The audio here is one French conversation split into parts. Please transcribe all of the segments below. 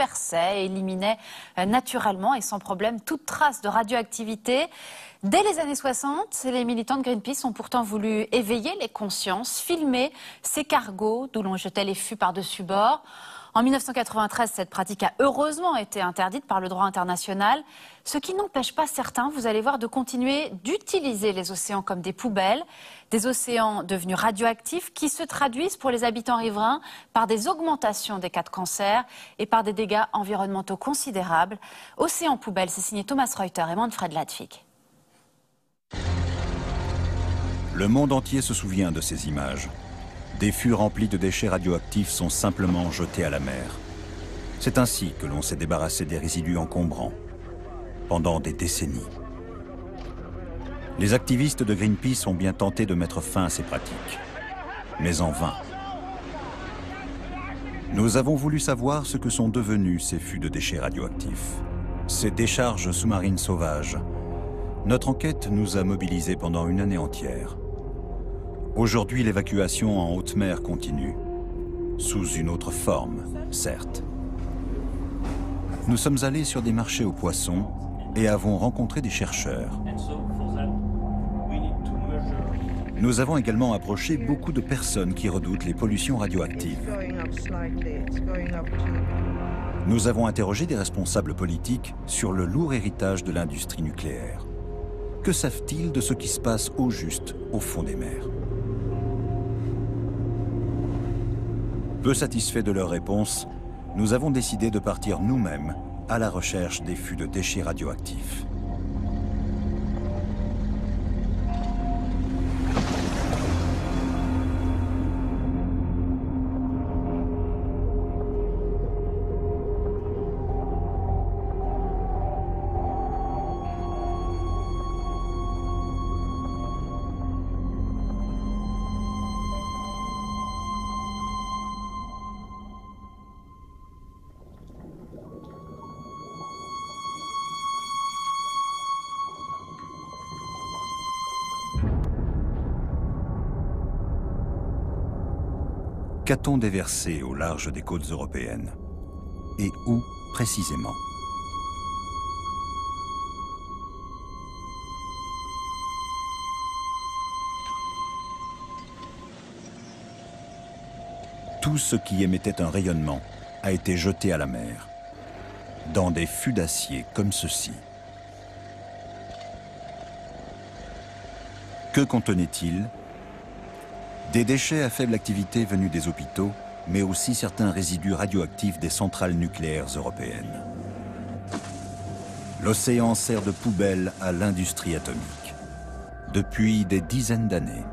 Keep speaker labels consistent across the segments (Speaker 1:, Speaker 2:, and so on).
Speaker 1: dispersait et éliminait naturellement et sans problème toute trace de radioactivité. Dès les années 60, les militants de Greenpeace ont pourtant voulu éveiller les consciences, filmer ces cargos d'où l'on jetait les fûts par-dessus bord. En 1993, cette pratique a heureusement été interdite par le droit international, ce qui n'empêche pas certains, vous allez voir, de continuer d'utiliser les océans comme des poubelles, des océans devenus radioactifs qui se traduisent pour les habitants riverains par des augmentations des cas de cancer et par des dégâts environnementaux considérables. Océan poubelle, c'est signé Thomas Reuter et Manfred Ladvig.
Speaker 2: Le monde entier se souvient de ces images. Des fûts remplis de déchets radioactifs sont simplement jetés à la mer. C'est ainsi que l'on s'est débarrassé des résidus encombrants, pendant des décennies. Les activistes de Greenpeace ont bien tenté de mettre fin à ces pratiques, mais en vain. Nous avons voulu savoir ce que sont devenus ces fûts de déchets radioactifs, ces décharges sous-marines sauvages. Notre enquête nous a mobilisés pendant une année entière. Aujourd'hui, l'évacuation en haute mer continue, sous une autre forme, certes. Nous sommes allés sur des marchés aux poissons et avons rencontré des chercheurs. Nous avons également approché beaucoup de personnes qui redoutent les pollutions radioactives. Nous avons interrogé des responsables politiques sur le lourd héritage de l'industrie nucléaire. Que savent-ils de ce qui se passe au juste au fond des mers ? Peu satisfaits de leurs réponses, nous avons décidé de partir nous-mêmes à la recherche des fûts de déchets radioactifs. Qu'a-t-on déversé au large des côtes européennes? Et où précisément? Tout ce qui émettait un rayonnement a été jeté à la mer, dans des fûts d'acier comme ceci. Que contenait-il? Des déchets à faible activité venus des hôpitaux, mais aussi certains résidus radioactifs des centrales nucléaires européennes. L'océan sert de poubelle à l'industrie atomique, depuis des dizaines d'années.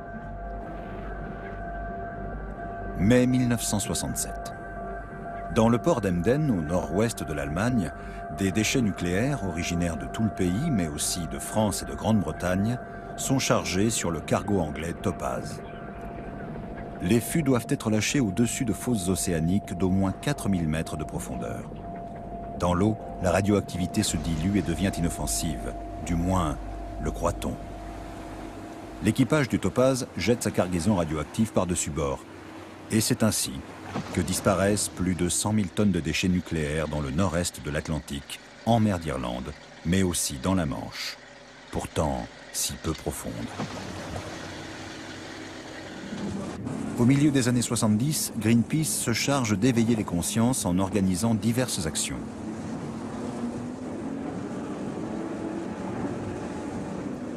Speaker 2: Mai 1967. Dans le port d'Emden, au nord-ouest de l'Allemagne, des déchets nucléaires originaires de tout le pays, mais aussi de France et de Grande-Bretagne, sont chargés sur le cargo anglais Topaz. Les fûts doivent être lâchés au-dessus de fosses océaniques d'au moins 4000 mètres de profondeur. Dans l'eau, la radioactivité se dilue et devient inoffensive, du moins le croit-on. L'équipage du Topaz jette sa cargaison radioactive par-dessus bord. Et c'est ainsi que disparaissent plus de 100 000 tonnes de déchets nucléaires dans le nord-est de l'Atlantique, en mer d'Irlande, mais aussi dans la Manche, pourtant si peu profonde. Au milieu des années 70, Greenpeace se charge d'éveiller les consciences en organisant diverses actions.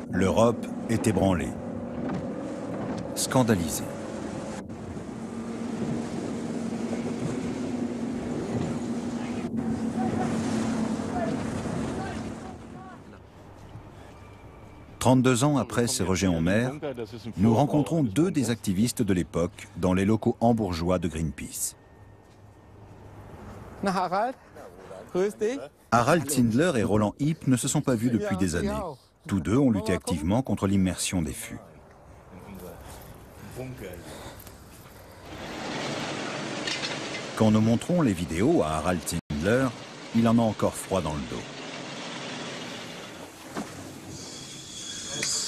Speaker 2: L'Europe est ébranlée, scandalisée. « 32 ans après ces rejets en mer, nous rencontrons deux des activistes de l'époque dans les locaux hambourgeois de Greenpeace. Harald Zindler et Roland Hipp ne se sont pas vus depuis des années. Tous deux ont lutté activement contre l'immersion des fûts. Quand nous montrons les vidéos à Harald Zindler, il en a encore froid dans le dos.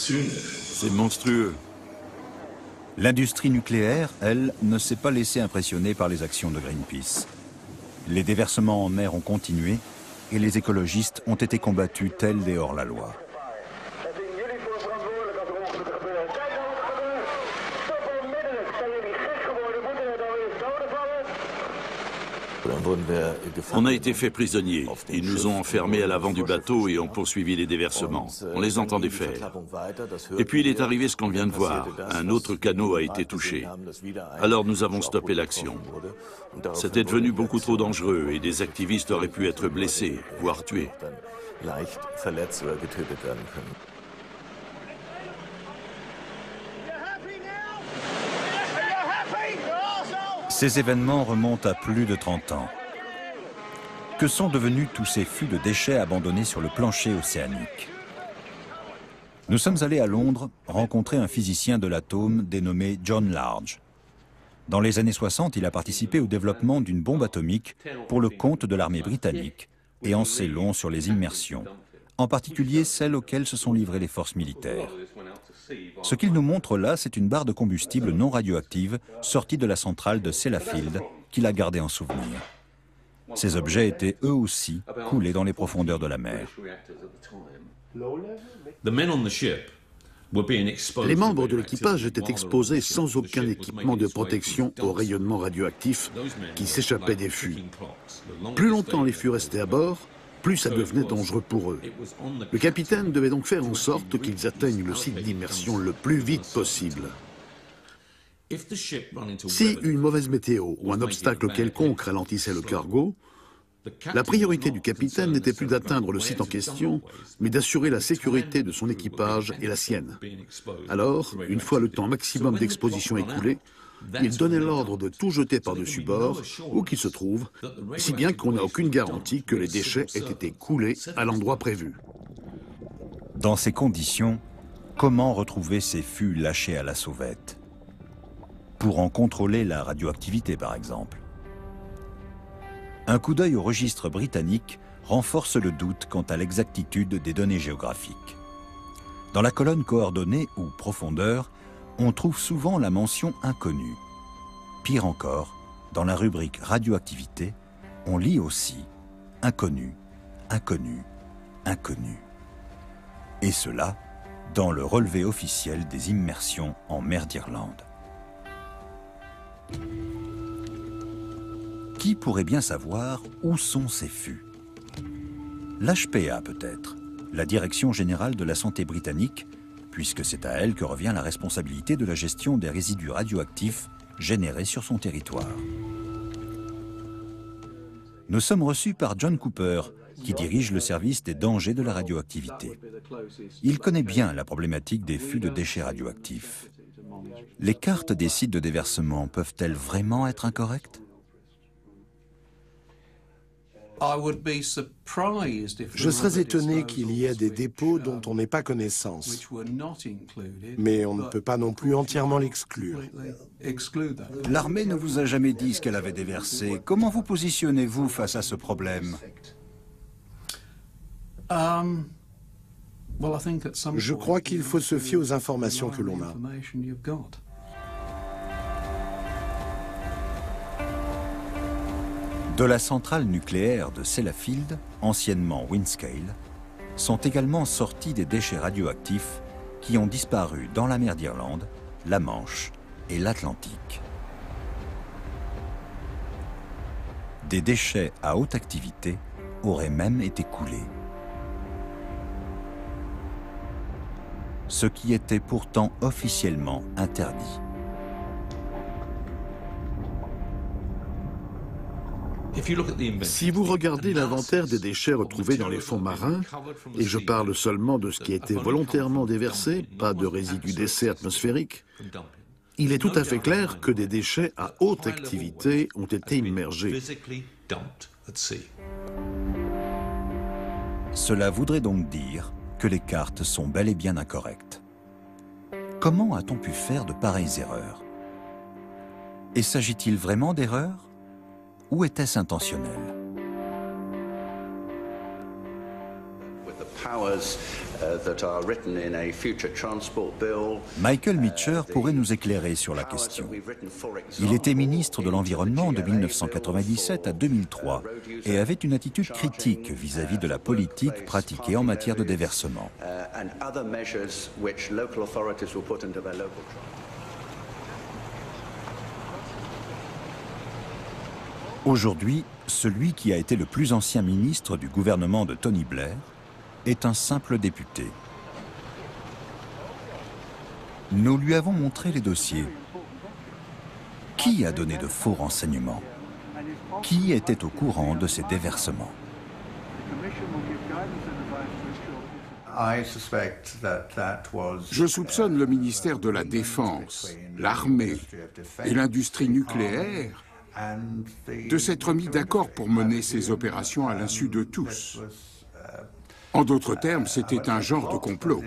Speaker 3: C'est monstrueux.
Speaker 2: L'industrie nucléaire, elle, ne s'est pas laissée impressionner par les actions de Greenpeace. Les déversements en mer ont continué et les écologistes ont été combattus tels des hors-la-loi.
Speaker 3: On a été fait prisonniers. Ils nous ont enfermés à l'avant du bateau et ont poursuivi les déversements. On les entendait faire. Et puis il est arrivé ce qu'on vient de voir. Un autre canot a été touché. Alors nous avons stoppé l'action. C'était devenu beaucoup trop dangereux et des activistes auraient pu être blessés, voire tués.
Speaker 2: Ces événements remontent à plus de 30 ans. Que sont devenus tous ces fûts de déchets abandonnés sur le plancher océanique? Nous sommes allés à Londres rencontrer un physicien de l'atome dénommé John Large. Dans les années 60, il a participé au développement d'une bombe atomique pour le compte de l'armée britannique et en sait long sur les immersions, en particulier celles auxquelles se sont livrées les forces militaires. Ce qu'il nous montre là, c'est une barre de combustible non radioactive sortie de la centrale de Sellafield qu'il a gardée en souvenir. Ces objets étaient eux aussi coulés dans les profondeurs de la mer.
Speaker 4: Les membres de l'équipage étaient exposés sans aucun équipement de protection au rayonnement radioactif qui s'échappait des fûts. Plus longtemps les fûts restaient à bord, plus ça devenait dangereux pour eux. Le capitaine devait donc faire en sorte qu'ils atteignent le site d'immersion le plus vite possible. Si une mauvaise météo ou un obstacle quelconque ralentissait le cargo, la priorité du capitaine n'était plus d'atteindre le site en question, mais d'assurer la sécurité de son équipage et la sienne. Alors, une fois le temps maximum d'exposition écoulé, il donnait l'ordre de tout jeter par-dessus bord, où qu'il se trouve, si bien qu'on n'a aucune garantie que les déchets aient été coulés à l'endroit prévu.
Speaker 2: Dans ces conditions, comment retrouver ces fûts lâchés à la sauvette? Pour en contrôler la radioactivité, par exemple. Un coup d'œil au registre britannique renforce le doute quant à l'exactitude des données géographiques. Dans la colonne coordonnées ou profondeur, on trouve souvent la mention inconnue. Pire encore, dans la rubrique radioactivité, on lit aussi inconnu, inconnu, inconnu. Et cela dans le relevé officiel des immersions en mer d'Irlande. Qui pourrait bien savoir où sont ces fûts? L'HPA peut-être, la Direction générale de la santé britannique, puisque c'est à elle que revient la responsabilité de la gestion des résidus radioactifs générés sur son territoire. Nous sommes reçus par John Cooper, qui dirige le service des dangers de la radioactivité. Il connaît bien la problématique des fûts de déchets radioactifs. Les cartes des sites de déversement peuvent-elles vraiment être incorrectes?
Speaker 5: Je serais étonné qu'il y ait des dépôts dont on n'ait pas connaissance. Mais on ne peut pas non plus entièrement l'exclure.
Speaker 2: L'armée ne vous a jamais dit ce qu'elle avait déversé. Comment vous positionnez-vous face à ce problème?
Speaker 5: Je crois qu'il faut se fier aux informations que l'on a.
Speaker 2: De la centrale nucléaire de Sellafield, anciennement Windscale, sont également sortis des déchets radioactifs qui ont disparu dans la mer d'Irlande, la Manche et l'Atlantique. Des déchets à haute activité auraient même été coulés. Ce qui était pourtant officiellement interdit.
Speaker 4: Si vous regardez l'inventaire des déchets retrouvés dans les fonds marins, et je parle seulement de ce qui a été volontairement déversé, pas de résidus d'essai atmosphériques, il est tout à fait clair que des déchets à haute activité ont été immergés.
Speaker 2: Cela voudrait donc dire que les cartes sont bel et bien incorrectes. Comment a-t-on pu faire de pareilles erreurs? Et s'agit-il vraiment d'erreurs? Ou était-ce intentionnel? Michael Meacher pourrait nous éclairer sur la question. Il était ministre de l'Environnement de 1997 à 2003 et avait une attitude critique vis-à-vis de la politique pratiquée en matière de déversement. Aujourd'hui, celui qui a été le plus ancien ministre du gouvernement de Tony Blair est un simple député. Nous lui avons montré les dossiers. Qui a donné de faux renseignements? Qui était au courant de ces déversements?
Speaker 6: Je soupçonne le ministère de la Défense, l'armée et l'industrie nucléaire de s'être mis d'accord pour mener ces opérations à l'insu de tous. En d'autres termes, c'était un genre de complot.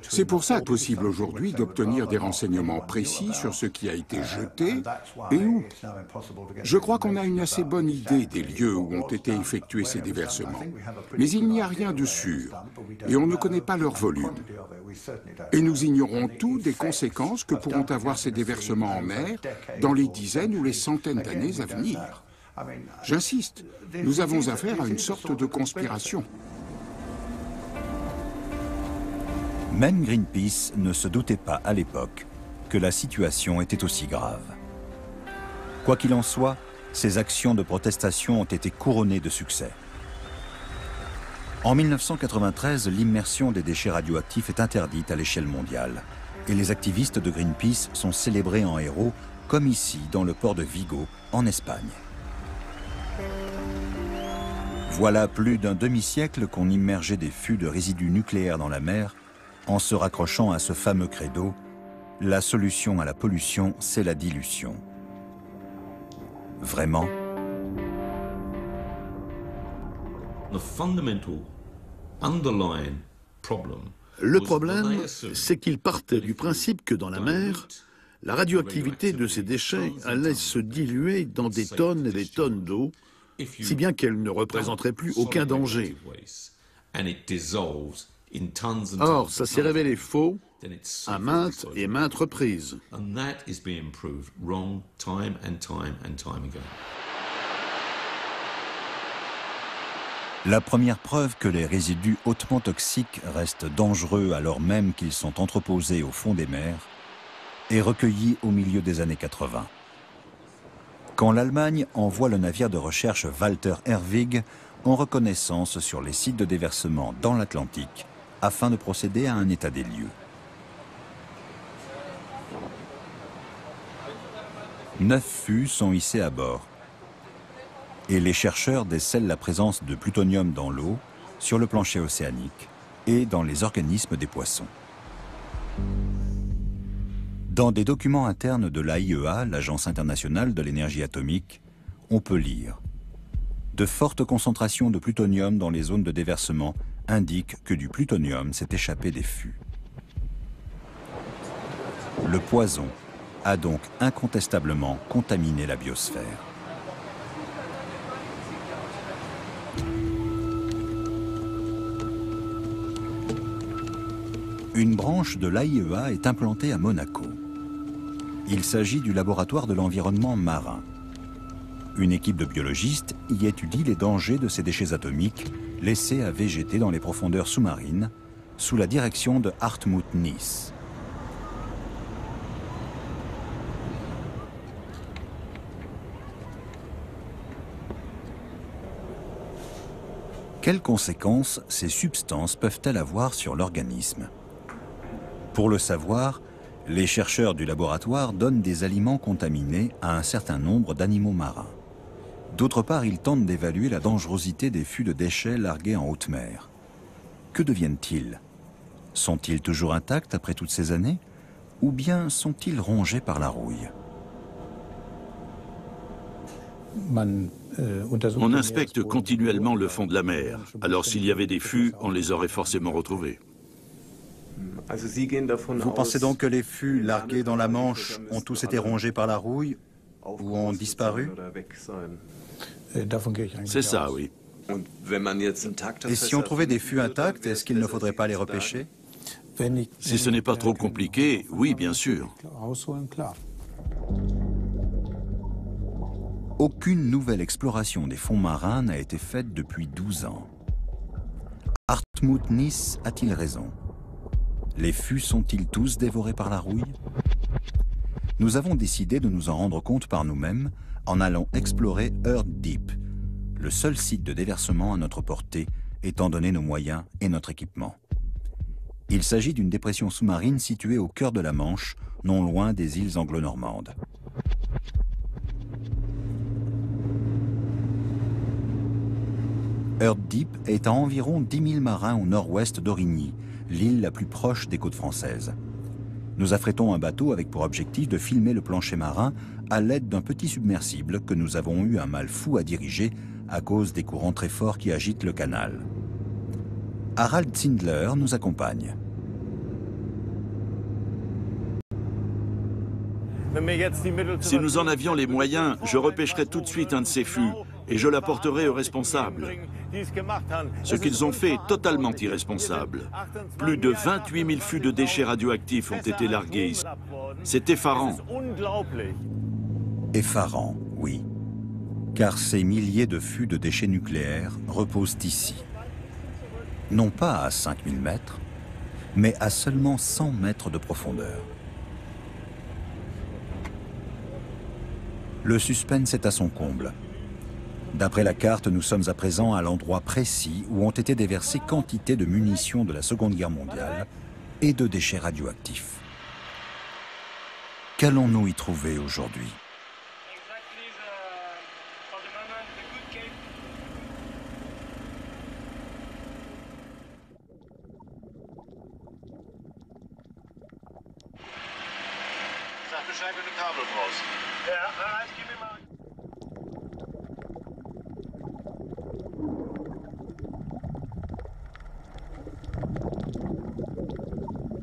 Speaker 6: C'est pour ça possible aujourd'hui d'obtenir des renseignements précis sur ce qui a été jeté et où. Je crois qu'on a une assez bonne idée des lieux où ont été effectués ces déversements. Mais il n'y a rien de sûr et on ne connaît pas leur volume. Et nous ignorons tout des conséquences que pourront avoir ces déversements en mer dans les dizaines ou les centaines d'années à venir. J'insiste, nous avons affaire à une sorte de conspiration.
Speaker 2: Même Greenpeace ne se doutait pas à l'époque que la situation était aussi grave. Quoi qu'il en soit, ces actions de protestation ont été couronnées de succès. En 1993, l'immersion des déchets radioactifs est interdite à l'échelle mondiale et les activistes de Greenpeace sont célébrés en héros, comme ici dans le port de Vigo, en Espagne. Voilà plus d'un demi-siècle qu'on immergeait des fûts de résidus nucléaires dans la mer en se raccrochant à ce fameux credo « La solution à la pollution, c'est la dilution ». Vraiment ?
Speaker 4: Le problème, c'est qu'ils partent du principe que dans la mer, la radioactivité de ces déchets allait se diluer dans des tonnes et des tonnes d'eau, si bien qu'elle ne représenterait plus aucun danger. Or, ça s'est révélé faux à maintes et maintes reprises.
Speaker 2: La première preuve que les résidus hautement toxiques restent dangereux alors même qu'ils sont entreposés au fond des mers est recueillie au milieu des années 80. Quand l'Allemagne envoie le navire de recherche Walter Herwig en reconnaissance sur les sites de déversement dans l'Atlantique afin de procéder à un état des lieux. 9 fûts sont hissés à bord et les chercheurs décèlent la présence de plutonium dans l'eau, sur le plancher océanique et dans les organismes des poissons. Dans des documents internes de l'AIEA, l'Agence internationale de l'énergie atomique, on peut lire « De fortes concentrations de plutonium dans les zones de déversement indiquent que du plutonium s'est échappé des fûts. » Le poison a donc incontestablement contaminé la biosphère. Une branche de l'AIEA est implantée à Monaco. Il s'agit du laboratoire de l'environnement marin. Une équipe de biologistes y étudie les dangers de ces déchets atomiques laissés à végéter dans les profondeurs sous-marines sous la direction de Hartmut Nies. Quelles conséquences ces substances peuvent-elles avoir sur l'organisme ? Pour le savoir, les chercheurs du laboratoire donnent des aliments contaminés à un certain nombre d'animaux marins. D'autre part, ils tentent d'évaluer la dangerosité des fûts de déchets largués en haute mer. Que deviennent-ils? Sont-ils toujours intacts après toutes ces années? Ou bien sont-ils rongés par la rouille?
Speaker 3: On inspecte continuellement le fond de la mer. Alors s'il y avait des fûts, on les aurait forcément retrouvés.
Speaker 2: Vous pensez donc que les fûts largués dans la Manche ont tous été rongés par la rouille ou ont disparu?
Speaker 3: C'est ça, oui.
Speaker 2: Et si on trouvait des fûts intacts, est-ce qu'il ne faudrait pas les repêcher?
Speaker 3: Si ce n'est pas trop compliqué, oui, bien sûr.
Speaker 2: Aucune nouvelle exploration des fonds marins n'a été faite depuis 12 ans. Hartmut Niss a-t-il raison? Les fûts sont-ils tous dévorés par la rouille? Nous avons décidé de nous en rendre compte par nous-mêmes en allant explorer Earth Deep, le seul site de déversement à notre portée, étant donné nos moyens et notre équipement. Il s'agit d'une dépression sous-marine située au cœur de la Manche, non loin des îles anglo-normandes. Earth Deep est à environ 10 000 marins au nord-ouest d'Aurigny, l'île la plus proche des côtes françaises. Nous affrétons un bateau avec pour objectif de filmer le plancher marin à l'aide d'un petit submersible que nous avons eu un mal fou à diriger à cause des courants très forts qui agitent le canal. Harald Zindler nous accompagne.
Speaker 3: Si nous en avions les moyens, je repêcherais tout de suite un de ces fûts et je l'apporterais aux responsables. Ce qu'ils ont fait est totalement irresponsable. Plus de 28 000 fûts de déchets radioactifs ont été largués ici. C'est effarant.
Speaker 2: Effarant, oui. Car ces milliers de fûts de déchets nucléaires reposent ici. Non pas à 5000 mètres, mais à seulement 100 mètres de profondeur. Le suspense est à son comble. D'après la carte, nous sommes à présent à l'endroit précis où ont été déversées quantité de munitions de la Seconde Guerre mondiale et de déchets radioactifs. Qu'allons-nous y trouver aujourd'hui?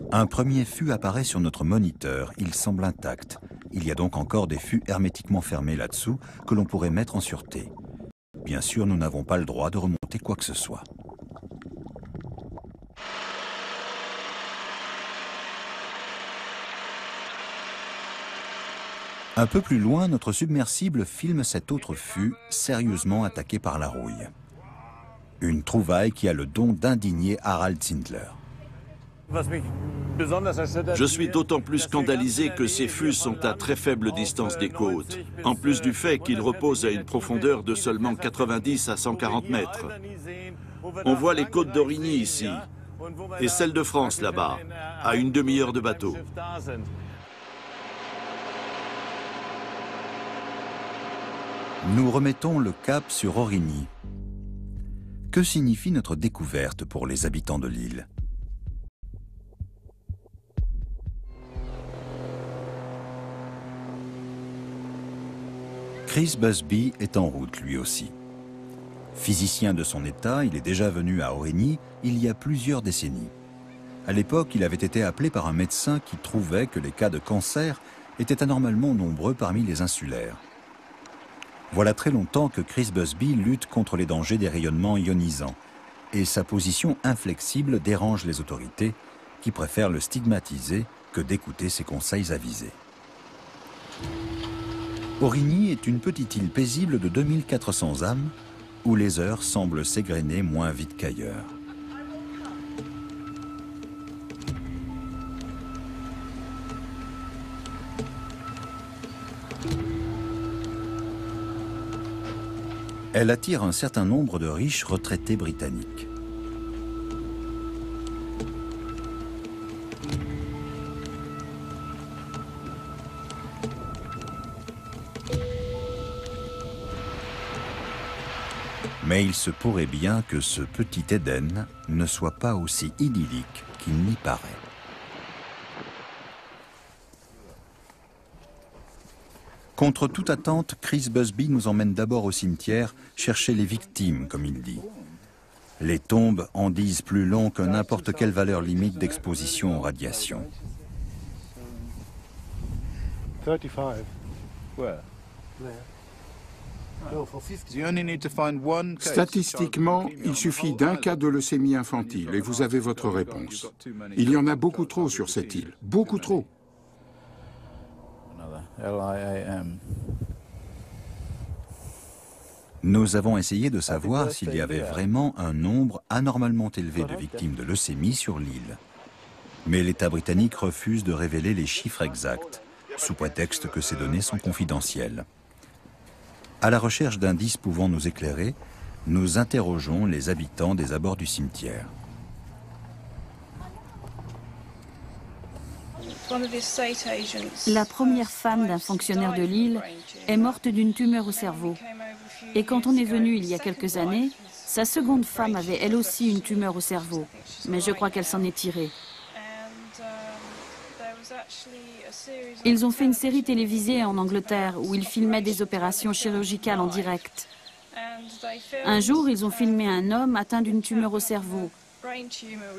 Speaker 2: Un premier fût apparaît sur notre moniteur, il semble intact. Il y a donc encore des fûts hermétiquement fermés là-dessous que l'on pourrait mettre en sûreté. Bien sûr, nous n'avons pas le droit de remonter quoi que ce soit. Un peu plus loin, notre submersible filme cet autre fût sérieusement attaqué par la rouille. Une trouvaille qui a le don d'indigner Harald Zindler.
Speaker 3: Je suis d'autant plus scandalisé que ces fûts sont à très faible distance des côtes, en plus du fait qu'ils reposent à une profondeur de seulement 90 à 140 mètres. On voit les côtes d'Aurigny ici, et celles de France là-bas, à une demi-heure de bateau.
Speaker 2: Nous remettons le cap sur Aurigny. Que signifie notre découverte pour les habitants de l'île? Chris Busby est en route lui aussi. Physicien de son état, il est déjà venu à Aurigny il y a plusieurs décennies. À l'époque, il avait été appelé par un médecin qui trouvait que les cas de cancer étaient anormalement nombreux parmi les insulaires. Voilà très longtemps que Chris Busby lutte contre les dangers des rayonnements ionisants, et sa position inflexible dérange les autorités qui préfèrent le stigmatiser que d'écouter ses conseils avisés. Aurigny est une petite île paisible de 2400 âmes où les heures semblent s'égrener moins vite qu'ailleurs. Elle attire un certain nombre de riches retraités britanniques. Mais il se pourrait bien que ce petit Éden ne soit pas aussi idyllique qu'il n'y paraît. Contre toute attente, Chris Busby nous emmène d'abord au cimetière chercher les victimes, comme il dit. Les tombes en disent plus long que n'importe quelle valeur limite d'exposition aux radiations.
Speaker 7: 35. Where? There.
Speaker 6: Statistiquement, il suffit d'un cas de leucémie infantile et vous avez votre réponse. Il y en a beaucoup trop sur cette île, beaucoup trop.
Speaker 2: Nous avons essayé de savoir s'il y avait vraiment un nombre anormalement élevé de victimes de leucémie sur l'île. Mais l'État britannique refuse de révéler les chiffres exacts, sous prétexte que ces données sont confidentielles. À la recherche d'indices pouvant nous éclairer, nous interrogeons les habitants des abords du cimetière.
Speaker 7: La première femme d'un fonctionnaire de l'île est morte d'une tumeur au cerveau. Et quand on est venu il y a quelques années, sa seconde femme avait elle aussi une tumeur au cerveau. Mais je crois qu'elle s'en est tirée. Ils ont fait une série télévisée en Angleterre où ils filmaient des opérations chirurgicales en direct. Un jour, ils ont filmé un homme atteint d'une tumeur au cerveau.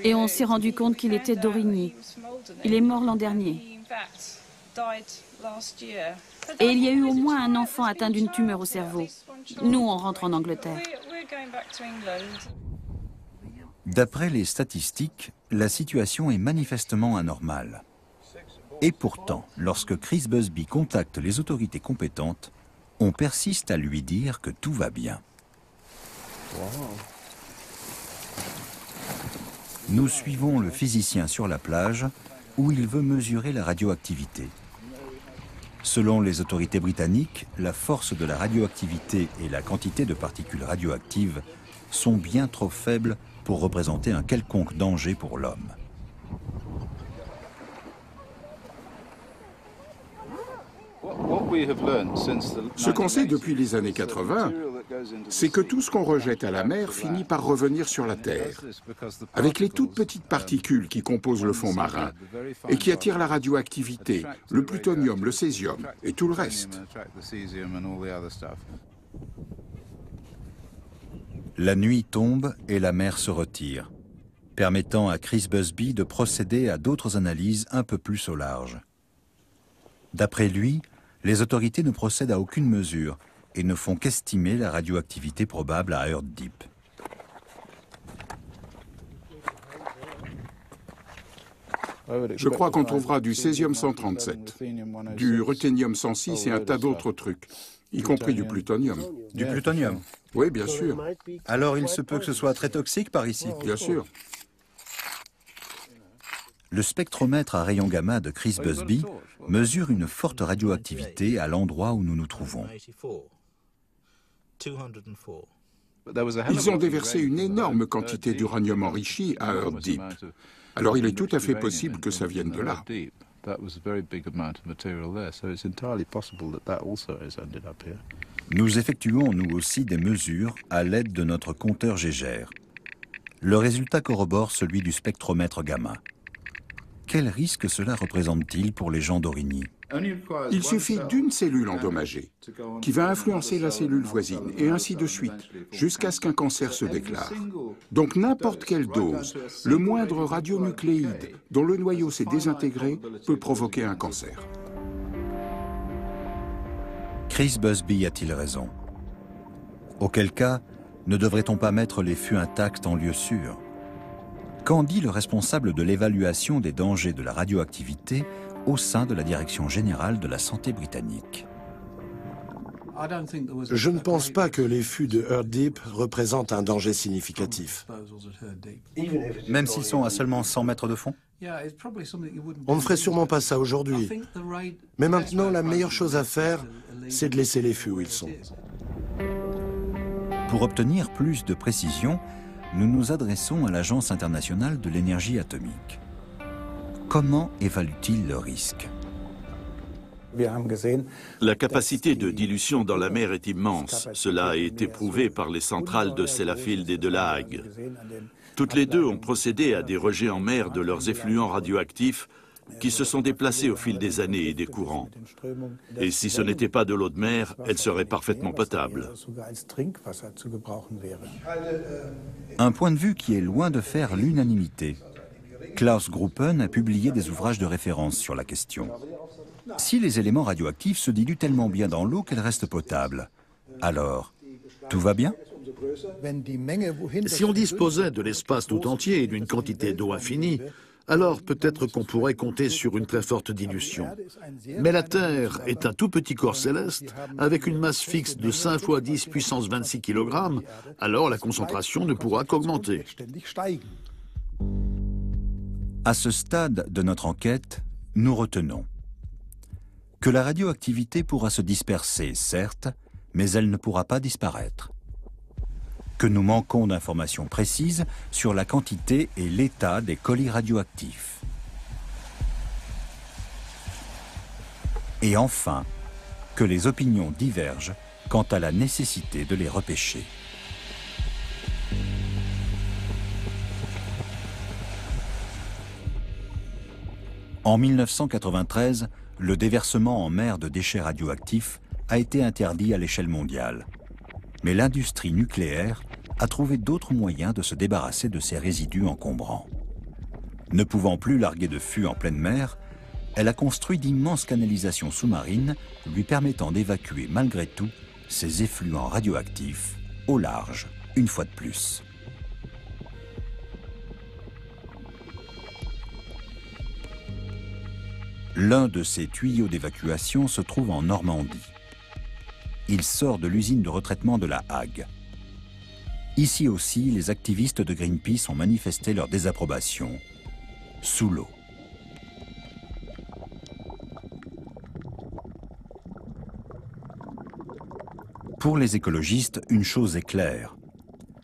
Speaker 7: Et on s'est rendu compte qu'il était d'Aurigny. Il est mort l'an dernier. Et il y a eu au moins un enfant atteint d'une tumeur au cerveau. Nous, on rentre en Angleterre.
Speaker 2: D'après les statistiques, la situation est manifestement anormale. Et pourtant, lorsque Chris Busby contacte les autorités compétentes, on persiste à lui dire que tout va bien. Nous suivons le physicien sur la plage où il veut mesurer la radioactivité. Selon les autorités britanniques, la force de la radioactivité et la quantité de particules radioactives sont bien trop faibles pour représenter un quelconque danger pour l'homme.
Speaker 6: Ce qu'on sait depuis les années 80, c'est que tout ce qu'on rejette à la mer finit par revenir sur la Terre, avec les toutes petites particules qui composent le fond marin et qui attirent la radioactivité, le plutonium, le césium et tout le reste.
Speaker 2: La nuit tombe et la mer se retire, permettant à Chris Busby de procéder à d'autres analyses un peu plus au large. D'après lui, les autorités ne procèdent à aucune mesure et ne font qu'estimer la radioactivité probable à Earth Deep.
Speaker 6: Je crois qu'on trouvera du césium-137, du ruthénium-106 et un tas d'autres trucs, y compris du plutonium.
Speaker 2: Du plutonium?
Speaker 6: Oui, bien sûr.
Speaker 2: Alors il se peut que ce soit très toxique par ici?
Speaker 6: Bien sûr.
Speaker 2: Le spectromètre à rayons gamma de Chris Busby mesure une forte radioactivité à l'endroit où nous nous trouvons.
Speaker 6: Ils ont déversé une énorme quantité d'uranium enrichi à Earth Deep. Alors il est tout à fait possible que ça vienne de là.
Speaker 2: Nous effectuons nous aussi des mesures à l'aide de notre compteur Gégère. Le résultat corrobore celui du spectromètre gamma. Quel risque cela représente-t-il pour les gens d'Aurigny?
Speaker 6: Il suffit d'une cellule endommagée qui va influencer la cellule voisine et ainsi de suite, jusqu'à ce qu'un cancer se déclare. Donc n'importe quelle dose, le moindre radionucléide dont le noyau s'est désintégré peut provoquer un cancer.
Speaker 2: Chris Busby a-t-il raison? Auquel cas, ne devrait-on pas mettre les fûts intacts en lieu sûr? Qu'en dit le responsable de l'évaluation des dangers de la radioactivité au sein de la Direction générale de la santé britannique?
Speaker 5: Je ne pense pas que les fûts de Earth Deep représentent un danger significatif.
Speaker 2: Même s'ils sont à seulement 100 mètres de fond?
Speaker 5: On ne ferait sûrement pas ça aujourd'hui. Mais maintenant, la meilleure chose à faire, c'est de laisser les fûts où ils sont.
Speaker 2: Pour obtenir plus de précision, nous nous adressons à l'Agence internationale de l'énergie atomique. Comment évalue-t-il le risque?
Speaker 3: La capacité de dilution dans la mer est immense. Cela a été prouvé par les centrales de Sellafield et de La Hague. Toutes les deux ont procédé à des rejets en mer de leurs effluents radioactifs qui se sont déplacés au fil des années et des courants. Et si ce n'était pas de l'eau de mer, elle serait parfaitement potable.
Speaker 2: Un point de vue qui est loin de faire l'unanimité. Klaus Gruppen a publié des ouvrages de référence sur la question. Si les éléments radioactifs se diluent tellement bien dans l'eau qu'elle reste potable, Alors, tout va bien?
Speaker 4: Si on disposait de l'espace tout entier et d'une quantité d'eau infinie, alors peut-être qu'on pourrait compter sur une très forte dilution. Mais la Terre est un tout petit corps céleste avec une masse fixe de 5 fois 10 puissance 26 kg, alors la concentration ne pourra qu'augmenter.
Speaker 2: À ce stade de notre enquête, nous retenons que la radioactivité pourra se disperser, certes, mais elle ne pourra pas disparaître. Que nous manquons d'informations précises sur la quantité et l'état des colis radioactifs. Et enfin, que les opinions divergent quant à la nécessité de les repêcher. En 1993, le déversement en mer de déchets radioactifs a été interdit à l'échelle mondiale. Mais l'industrie nucléaire a trouvé d'autres moyens de se débarrasser de ces résidus encombrants. Ne pouvant plus larguer de fûts en pleine mer, elle a construit d'immenses canalisations sous-marines lui permettant d'évacuer malgré tout ces effluents radioactifs au large, une fois de plus. L'un de ces tuyaux d'évacuation se trouve en Normandie. Il sort de l'usine de retraitement de La Hague. Ici aussi, les activistes de Greenpeace ont manifesté leur désapprobation, sous l'eau. Pour les écologistes, une chose est claire.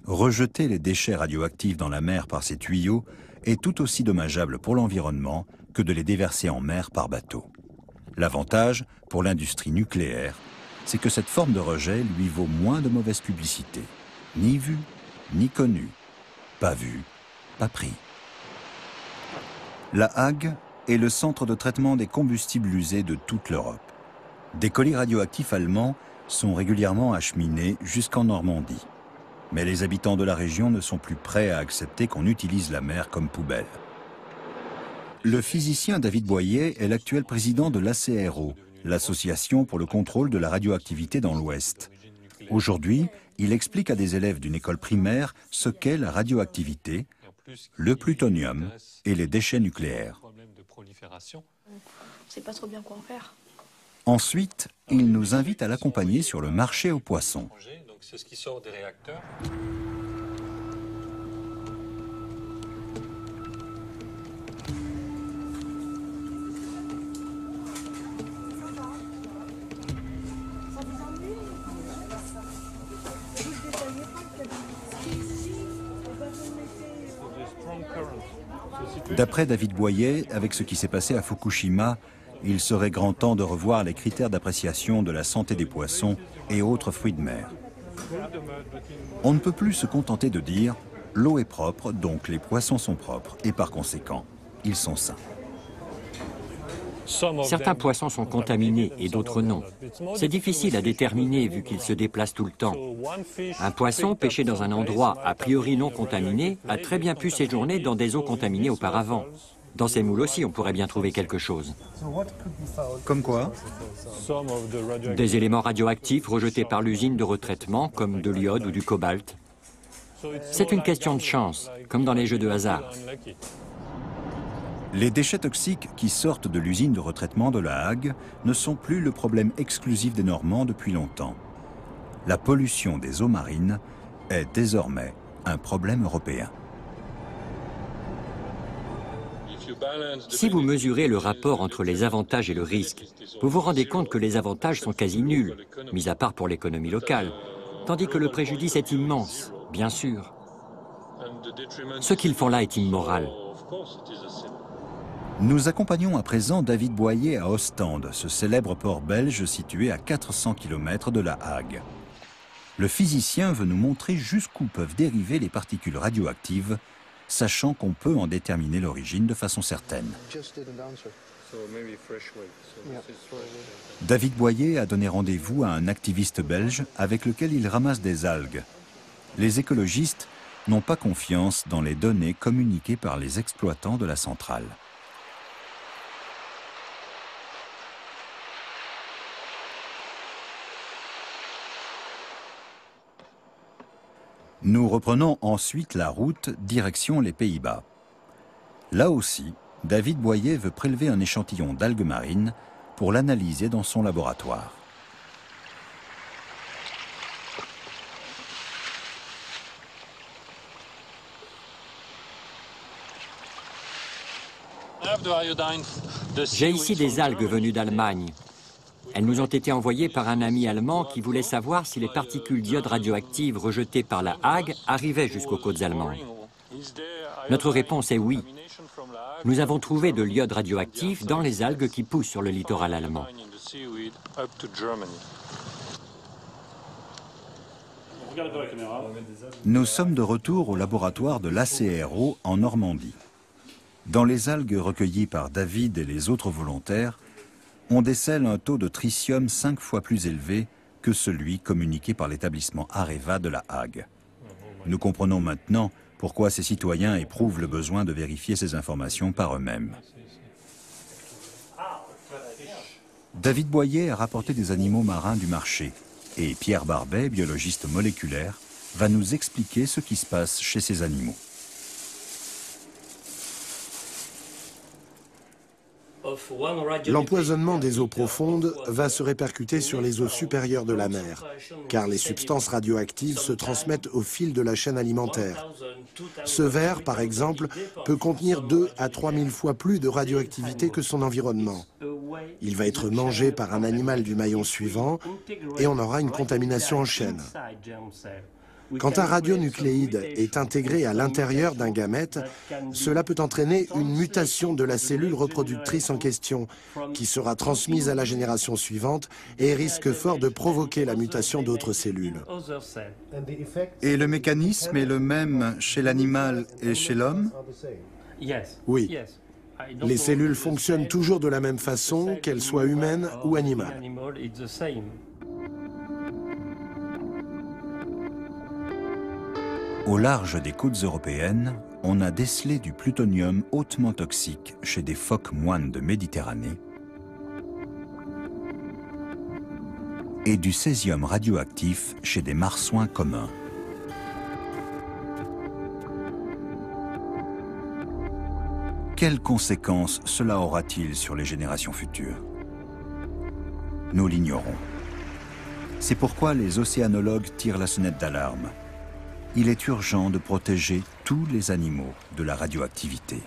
Speaker 2: Rejeter les déchets radioactifs dans la mer par ces tuyaux est tout aussi dommageable pour l'environnement que de les déverser en mer par bateau. L'avantage, pour l'industrie nucléaire, c'est que cette forme de rejet lui vaut moins de mauvaise publicité. Ni vu, ni connu. Pas vu, pas pris. La Hague est le centre de traitement des combustibles usés de toute l'Europe. Des colis radioactifs allemands sont régulièrement acheminés jusqu'en Normandie. Mais les habitants de la région ne sont plus prêts à accepter qu'on utilise la mer comme poubelle. Le physicien David Boyer est l'actuel président de l'ACRO, l'Association pour le contrôle de la radioactivité dans l'Ouest. Aujourd'hui, il explique à des élèves d'une école primaire ce qu'est la radioactivité, le plutonium et les déchets nucléaires.
Speaker 8: On ne sait pas trop bien quoi en faire.
Speaker 2: Ensuite, il nous invite à l'accompagner sur le marché aux poissons.
Speaker 8: C'est ce qui sort des réacteurs.
Speaker 2: D'après David Boyer, avec ce qui s'est passé à Fukushima, il serait grand temps de revoir les critères d'appréciation de la santé des poissons et autres fruits de mer. On ne peut plus se contenter de dire « l'eau est propre, donc les poissons sont propres, et par conséquent, ils sont sains ».
Speaker 9: Certains poissons sont contaminés et d'autres non. C'est difficile à déterminer vu qu'ils se déplacent tout le temps. Un poisson pêché dans un endroit a priori non contaminé a très bien pu séjourner dans des eaux contaminées auparavant. Dans ces moules aussi, on pourrait bien trouver quelque chose.
Speaker 2: Comme quoi?
Speaker 9: Des éléments radioactifs rejetés par l'usine de retraitement, comme de l'iode ou du cobalt. C'est une question de chance, comme dans les jeux de hasard.
Speaker 2: Les déchets toxiques qui sortent de l'usine de retraitement de La Hague ne sont plus le problème exclusif des Normands depuis longtemps. La pollution des eaux marines est désormais un problème européen.
Speaker 9: Si vous mesurez le rapport entre les avantages et le risque, vous vous rendez compte que les avantages sont quasi nuls, mis à part pour l'économie locale, tandis que le préjudice est immense, bien sûr. Ce qu'ils font là est immoral.
Speaker 2: Nous accompagnons à présent David Boyer à Ostende, ce célèbre port belge situé à 400 km de La Hague. Le physicien veut nous montrer jusqu'où peuvent dériver les particules radioactives, sachant qu'on peut en déterminer l'origine de façon certaine. David Boyer a donné rendez-vous à un activiste belge avec lequel il ramasse des algues. Les écologistes n'ont pas confiance dans les données communiquées par les exploitants de la centrale. Nous reprenons ensuite la route direction les Pays-Bas. Là aussi, David Boyer veut prélever un échantillon d'algues marines pour l'analyser dans son laboratoire.
Speaker 9: J'ai ici des algues venues d'Allemagne. Elles nous ont été envoyées par un ami allemand qui voulait savoir si les particules d'iode radioactives rejetées par la Hague arrivaient jusqu'aux côtes allemandes. Notre réponse est oui. Nous avons trouvé de l'iode radioactif dans les algues qui poussent sur le littoral allemand.
Speaker 2: Nous sommes de retour au laboratoire de l'ACRO en Normandie. Dans les algues recueillies par David et les autres volontaires, on décèle un taux de tritium 5 fois plus élevé que celui communiqué par l'établissement Areva de la Hague. Nous comprenons maintenant pourquoi ces citoyens éprouvent le besoin de vérifier ces informations par eux-mêmes. David Boyer a rapporté des animaux marins du marché et Pierre Barbet, biologiste moléculaire, va nous expliquer ce qui se passe chez ces animaux.
Speaker 5: L'empoisonnement des eaux profondes va se répercuter sur les eaux supérieures de la mer, car les substances radioactives se transmettent au fil de la chaîne alimentaire. Ce ver, par exemple, peut contenir 2 à 3 000 fois plus de radioactivité que son environnement. Il va être mangé par un animal du maillon suivant et on aura une contamination en chaîne. Quand un radionucléide est intégré à l'intérieur d'un gamète, cela peut entraîner une mutation de la cellule reproductrice en question, qui sera transmise à la génération suivante et risque fort de provoquer la mutation d'autres cellules.
Speaker 2: Et le mécanisme est le même chez l'animal et chez l'homme?
Speaker 5: Oui. Les cellules fonctionnent toujours de la même façon, qu'elles soient humaines ou animales.
Speaker 2: Au large des côtes européennes, on a décelé du plutonium hautement toxique chez des phoques moines de Méditerranée et du césium radioactif chez des marsouins communs. Quelles conséquences cela aura-t-il sur les générations futures? Nous l'ignorons. C'est pourquoi les océanologues tirent la sonnette d'alarme. Il est urgent de protéger tous les animaux de la radioactivité.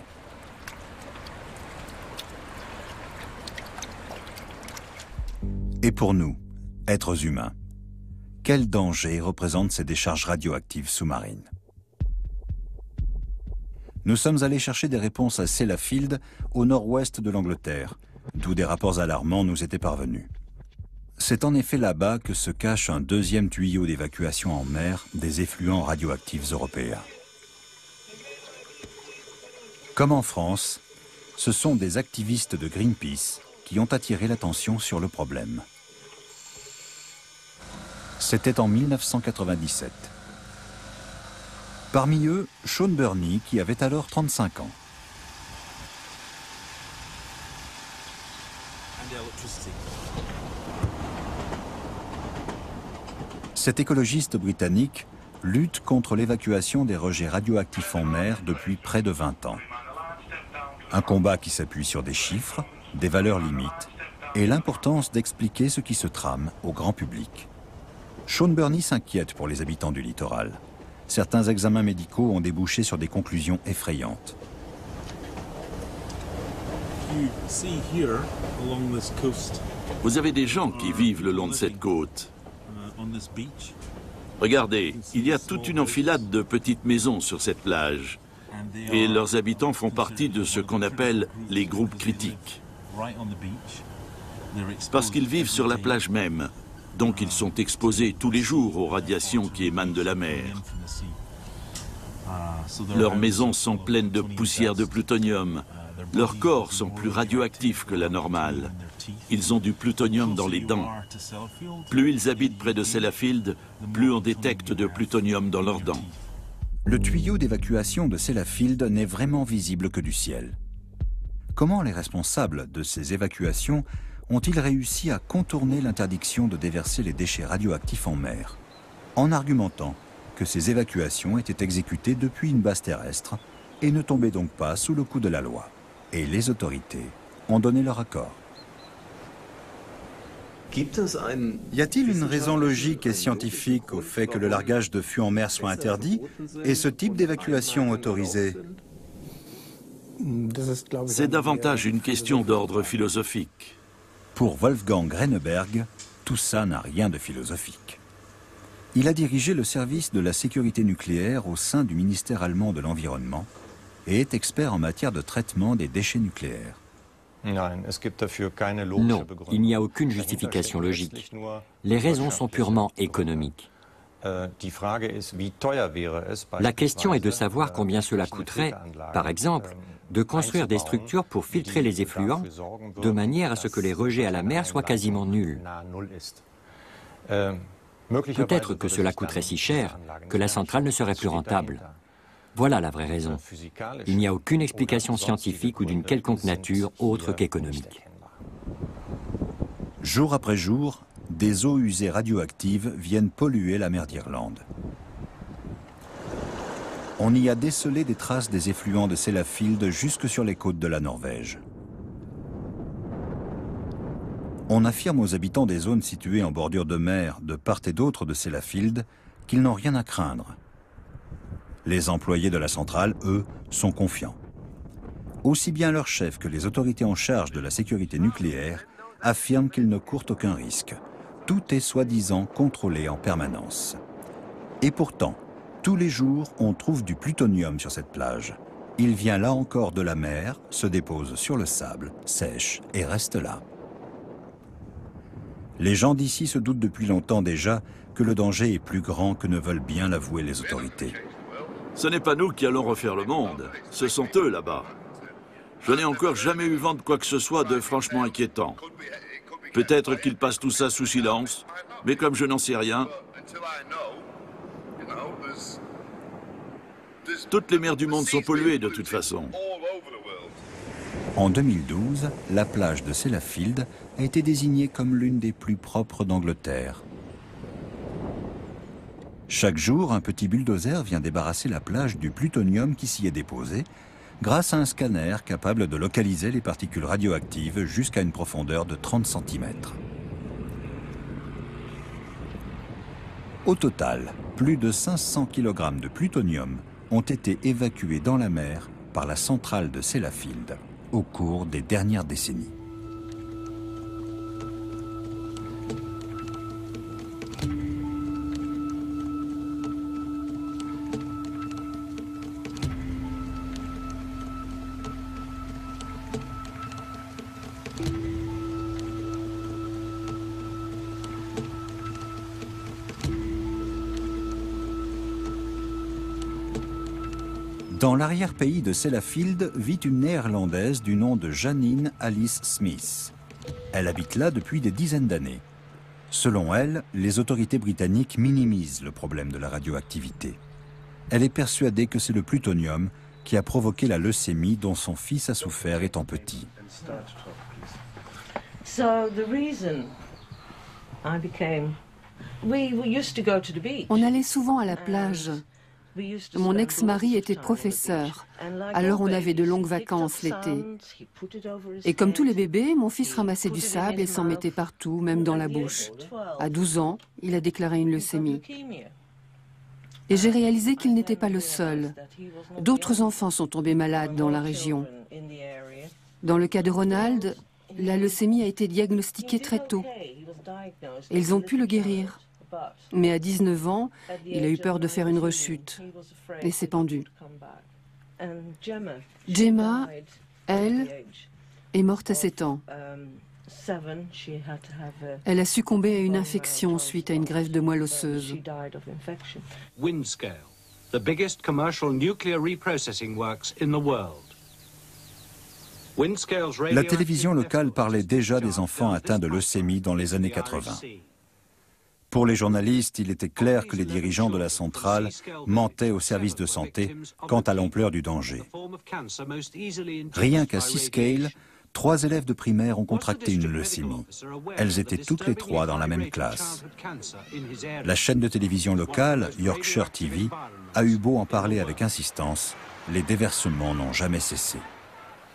Speaker 2: Et pour nous, êtres humains, quel danger représentent ces décharges radioactives sous-marines? Nous sommes allés chercher des réponses à Sellafield, au nord-ouest de l'Angleterre, d'où des rapports alarmants nous étaient parvenus. C'est en effet là-bas que se cache un deuxième tuyau d'évacuation en mer des effluents radioactifs européens. Comme en France, ce sont des activistes de Greenpeace qui ont attiré l'attention sur le problème. C'était en 1997. Parmi eux, Sean Burney, qui avait alors 35 ans. Cet écologiste britannique lutte contre l'évacuation des rejets radioactifs en mer depuis près de 20 ans. Un combat qui s'appuie sur des chiffres, des valeurs limites et l'importance d'expliquer ce qui se trame au grand public. Sean Burney s'inquiète pour les habitants du littoral. Certains examens médicaux ont débouché sur des conclusions effrayantes.
Speaker 3: Vous avez des gens qui vivent le long de cette côte. Regardez, il y a toute une enfilade de petites maisons sur cette plage. Et leurs habitants font partie de ce qu'on appelle les groupes critiques. Parce qu'ils vivent sur la plage même, donc ils sont exposés tous les jours aux radiations qui émanent de la mer. Leurs maisons sont pleines de poussière de plutonium. Leurs corps sont plus radioactifs que la normale. Ils ont du plutonium dans les dents. Plus ils habitent près de Sellafield, plus on détecte de plutonium dans leurs dents.
Speaker 2: Le tuyau d'évacuation de Sellafield n'est vraiment visible que du ciel. Comment les responsables de ces évacuations ont-ils réussi à contourner l'interdiction de déverser les déchets radioactifs en mer, en argumentant que ces évacuations étaient exécutées depuis une base terrestre et ne tombaient donc pas sous le coup de la loi. Et les autorités ont donné leur accord. Y a-t-il une raison logique et scientifique au fait que le largage de fûts en mer soit interdit et ce type d'évacuation autorisé?
Speaker 3: C'est davantage une question d'ordre philosophique.
Speaker 2: Pour Wolfgang Renneberg, tout ça n'a rien de philosophique. Il a dirigé le service de la sécurité nucléaire au sein du ministère allemand de l'Environnement et est expert en matière de traitement des déchets nucléaires.
Speaker 9: Non, il n'y a aucune justification logique. Les raisons sont purement économiques. La question est de savoir combien cela coûterait, par exemple, de construire des structures pour filtrer les effluents de manière à ce que les rejets à la mer soient quasiment nuls. Peut-être que cela coûterait si cher que la centrale ne serait plus rentable. Voilà la vraie raison. Il n'y a aucune explication scientifique ou d'une quelconque nature autre qu'économique.
Speaker 2: Jour après jour, des eaux usées radioactives viennent polluer la mer d'Irlande. On y a décelé des traces des effluents de Sellafield jusque sur les côtes de la Norvège. On affirme aux habitants des zones situées en bordure de mer de part et d'autre de Sellafield qu'ils n'ont rien à craindre. Les employés de la centrale, eux, sont confiants. Aussi bien leur chef que les autorités en charge de la sécurité nucléaire affirment qu'ils ne courent aucun risque. Tout est soi-disant contrôlé en permanence. Et pourtant, tous les jours, on trouve du plutonium sur cette plage. Il vient là encore de la mer, se dépose sur le sable, sèche et reste là. Les gens d'ici se doutent depuis longtemps déjà que le danger est plus grand que ne veulent bien l'avouer les autorités.
Speaker 3: Ce n'est pas nous qui allons refaire le monde, ce sont eux là-bas. Je n'ai encore jamais eu vent de quoi que ce soit de franchement inquiétant. Peut-être qu'ils passent tout ça sous silence, mais comme je n'en sais rien, toutes les mers du monde sont polluées de toute façon.
Speaker 2: En 2012, la plage de Sellafield a été désignée comme l'une des plus propres d'Angleterre. Chaque jour, un petit bulldozer vient débarrasser la plage du plutonium qui s'y est déposé, grâce à un scanner capable de localiser les particules radioactives jusqu'à une profondeur de 30 cm. Au total, plus de 500 kg de plutonium ont été évacués dans la mer par la centrale de Sellafield au cours des dernières décennies. Dans l'arrière-pays de Sellafield vit une néerlandaise du nom de Janine Alice Smith. Elle habite là depuis des dizaines d'années. Selon elle, les autorités britanniques minimisent le problème de la radioactivité. Elle est persuadée que c'est le plutonium qui a provoqué la leucémie dont son fils a souffert étant petit.
Speaker 10: On allait souvent à la plage. Mon ex-mari était professeur, alors on avait de longues vacances l'été. Et comme tous les bébés, mon fils ramassait du sable et s'en mettait partout, même dans la bouche. À 12 ans, il a déclaré une leucémie. Et j'ai réalisé qu'il n'était pas le seul. D'autres enfants sont tombés malades dans la région. Dans le cas de Ronald, la leucémie a été diagnostiquée très tôt. Et ils ont pu le guérir. Mais à 19 ans, il a eu peur de faire une rechute et s'est pendu. Gemma, elle, est morte à 7 ans. Elle a succombé à une infection suite à une greffe de moelle osseuse.
Speaker 11: Windscale, the biggest commercial nuclear reprocessing works in the world.
Speaker 2: La télévision locale parlait déjà des enfants atteints de leucémie dans les années 80. Pour les journalistes, il était clair que les dirigeants de la centrale mentaient aux services de santé quant à l'ampleur du danger. Rien qu'à Seascale, 3 élèves de primaire ont contracté une leucémie. Elles étaient toutes les 3 dans la même classe. La chaîne de télévision locale, Yorkshire TV, a eu beau en parler avec insistance, les déversements n'ont jamais cessé.